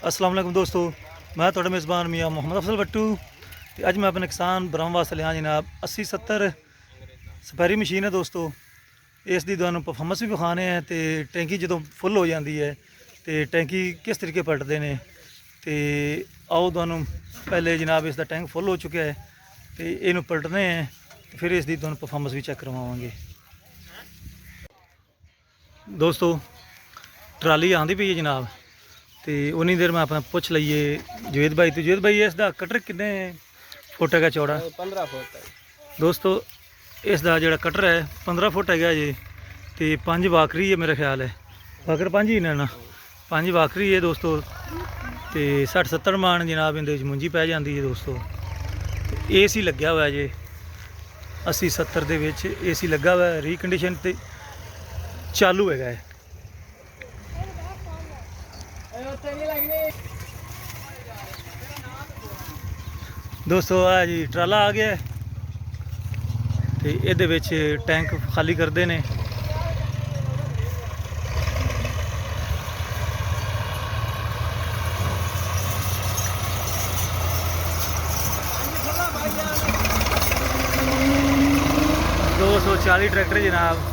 अस्सलाम वालेकुम दोस्तों, मैं तुहाडा मेज़बान मियाँ मुहम्मद अफजल बट्टू। तो अज मैं अपने किसान भरावां वास्ते लिया जनाब 80-70 स्पैरी मशीन है दोस्तों। इस दी तुहानूं परफॉर्मेंस भी विखाने हैं तो टैंकी जो फुल हो जाती है तो टैंकी किस तरीके पलटते हैं। तो आओ तुहानूं पहले जनाब इसका टैंक फुल हो चुका है तो इनू पलटने हैं, तो फिर इसकी तुहानूं परफॉर्मेंस भी चेक करवावांगे। दोस्तों ट्राली आंदी पई है जनाब, तो उन्नी देर में अपना पुछ लीए जवेद भाई। तो जवेद भाई इसका कटर कितने फुट है चौड़ा? 15 फुट है दोस्तों इसका जो कटर है 15 फुट है जी। तो 5 वाकरी है मेरा ख्याल है, वाकर 5 ही ने ना, 5 वाकरी है दोस्तों। तो 60-70 मान जनाब इन मुंजी पै जाती है दोस्तों। ए सी लग्या हुआ है जी 80-70 के ए सी लगा हुआ है, रीकंडीशन तो चालू है। दोस्तों आ जी ट्राला आ गया तो ये टैंक खाली करते हैं। दो 240 ट्रैक्टर जनाब।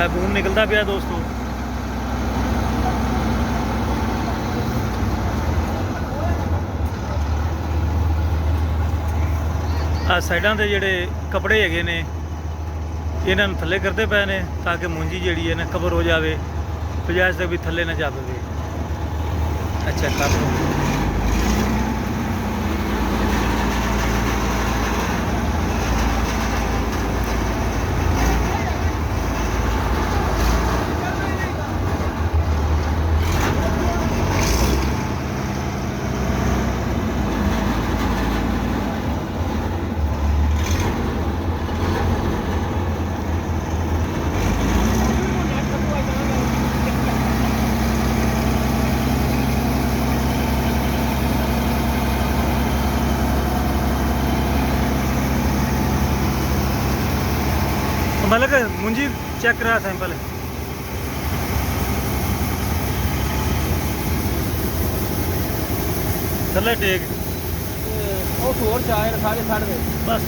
बूम निकलता पाया दोस्तों। आ साइडों के जोड़े कपड़े है ने इन्हों थले करते पे ने ताकि मुंजी जी है ना कवर हो जाए, बजाय से भी थले ना जा पवे। अच्छा कर मतलब मुंजी चेक करा सैंपल थले टेक बस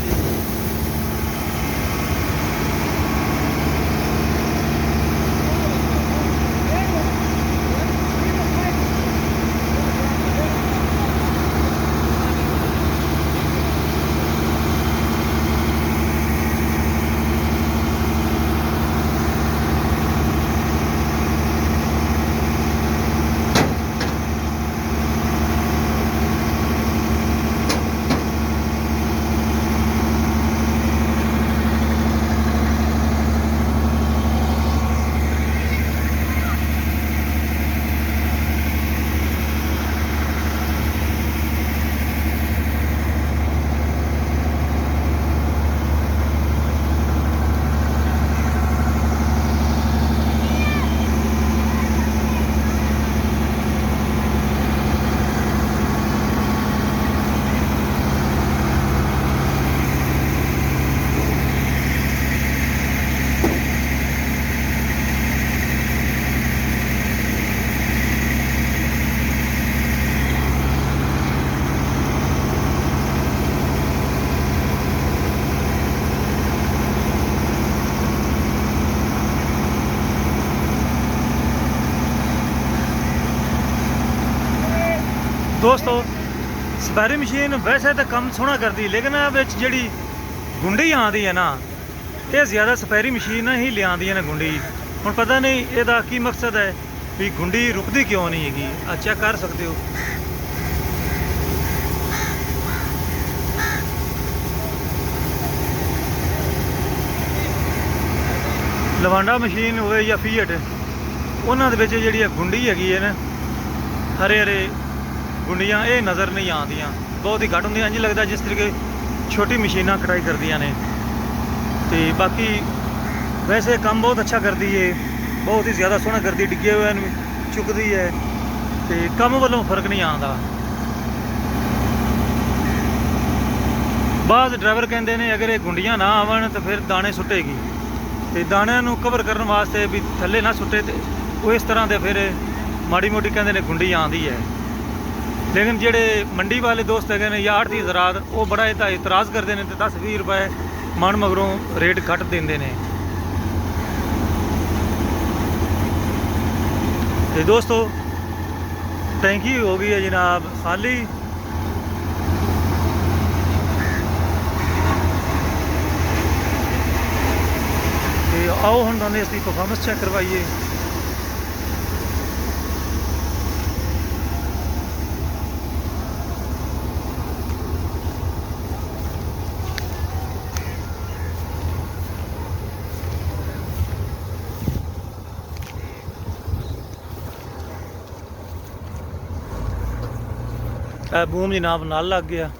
दोस्तों स्पैरी मशीन वैसे तो कम सोहना करती, लेकिन जी गुंडी आती है ना, ये ज़्यादा स्पैरी मशीन ही लिया ने गुंडी। हम पता नहीं यदा की मकसद है भी गुंडी रुकती क्यों नहीं हैगी। चेक कर सकते हो। लवांडा मशीन हो या फीएट, उन्होंने जी गुंडी हैगी है ना, हरे हरे गुंडियाँ ये नज़र नहीं आती, बहुत ही घट होंगे। इंज लगता जिस तरीके छोटी मशीन कटाई करदियाँ ने। तो बाकी वैसे काम बहुत अच्छा करती है, बहुत ही ज़्यादा सोहना करती, डिगे हुए चुकती है, तो काम वालों फर्क नहीं आता। ਬਾਅਦ ਡਰਾਈਵਰ ਕਹਿੰਦੇ ਨੇ ਅਗਰ ਇਹ ਗੁੰਡੀਆਂ ਨਾ ਆਵਣ ਤਾਂ ਫਿਰ ਦਾਣੇ ਸੁੱਟੇਗੀ, ਤੇ ਦਾਣਿਆਂ ਨੂੰ ਕਵਰ ਕਰਨ ਵਾਸਤੇ ਵੀ ਥੱਲੇ ਨਾ ਸੁੱਟੇ, ਤੇ ਉਹ ਇਸ ਤਰ੍ਹਾਂ ਦੇ ਫਿਰ ਮਾੜੀ ਮੋਟੀ ਕਹਿੰਦੇ ਨੇ ਗੁੰਡੀ ਆਉਂਦੀ ਹੈ। ਲੇਕਿਨ ਜਿਹੜੇ ਮੰਡੀ ਵਾਲੇ ਦੋਸਤ ਹੈਗੇ ਨੇ ਜਾਂ ਆੜ੍ਹਤੀ ਜ਼ਰਾਤ, ਉਹ ਬੜਾ ਇਹਦਾ ਇਤਰਾਜ਼ ਕਰਦੇ ਨੇ ਤੇ 10-20 ਰੁਪਏ ਮਣ ਮਗਰੋਂ ਰੇਟ ਘੱਟ ਦਿੰਦੇ ਨੇ। ਤੇ ਦੋਸਤੋ ਟੈਂਕੀ ਹੋ ਗਈ ਹੈ ਜਨਾਬ ਖਾਲੀ, ਤੇ ਆਓ ਹੁਣ ਤੁਹਾਨੂੰ ਇਸ ਦੀ ਪਰਫਾਰਮੈਂਸ ਚੈੱਕ ਕਰਵਾਈਏ। ਬੂਮ ਜਨਾਬ ਨਾਲ ਲੱਗ ਗਿਆ।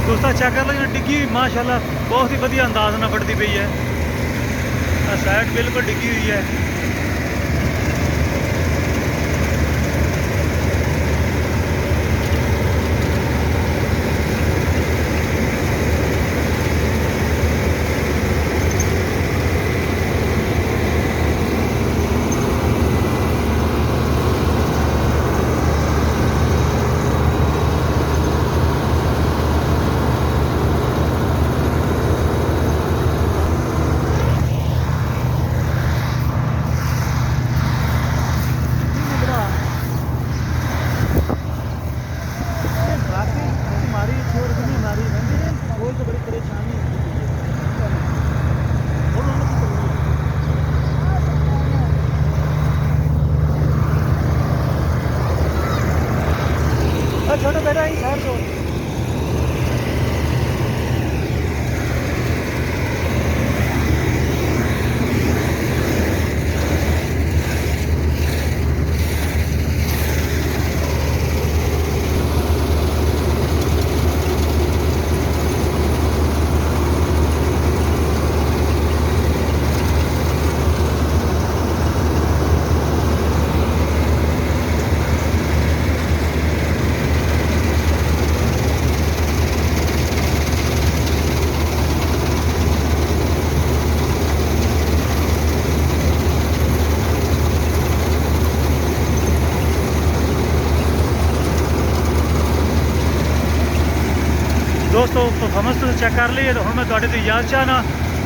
ਦੋਸਤਾਂ ਚੈੱਕ ਕਰ ਲਓ ਜੀ, ਡਿੱਗੀ ਮਾਸ਼ਾਅੱਲਾ ਬਹੁਤ ਹੀ ਵਧੀਆ ਅੰਦਾਜ਼ ਨਾਲ ਵੱਢਦੀ ਪਈ ਹੈ। ਸਾਈਡ ਬਿਲਕੁਲ ਡਿੱਗੀ ਹੋਈ ਹੈ। परफॉर्मेंस तुसीं चेक कर ली है। तो हुण मैं तुहाडे तो इजाज़त चाहना।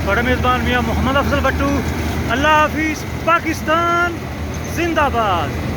तुहाडा मेज़बान मियां मोहम्मद अफजल भट्टू। अल्लाह हाफिज़। पाकिस्तान जिंदाबाद।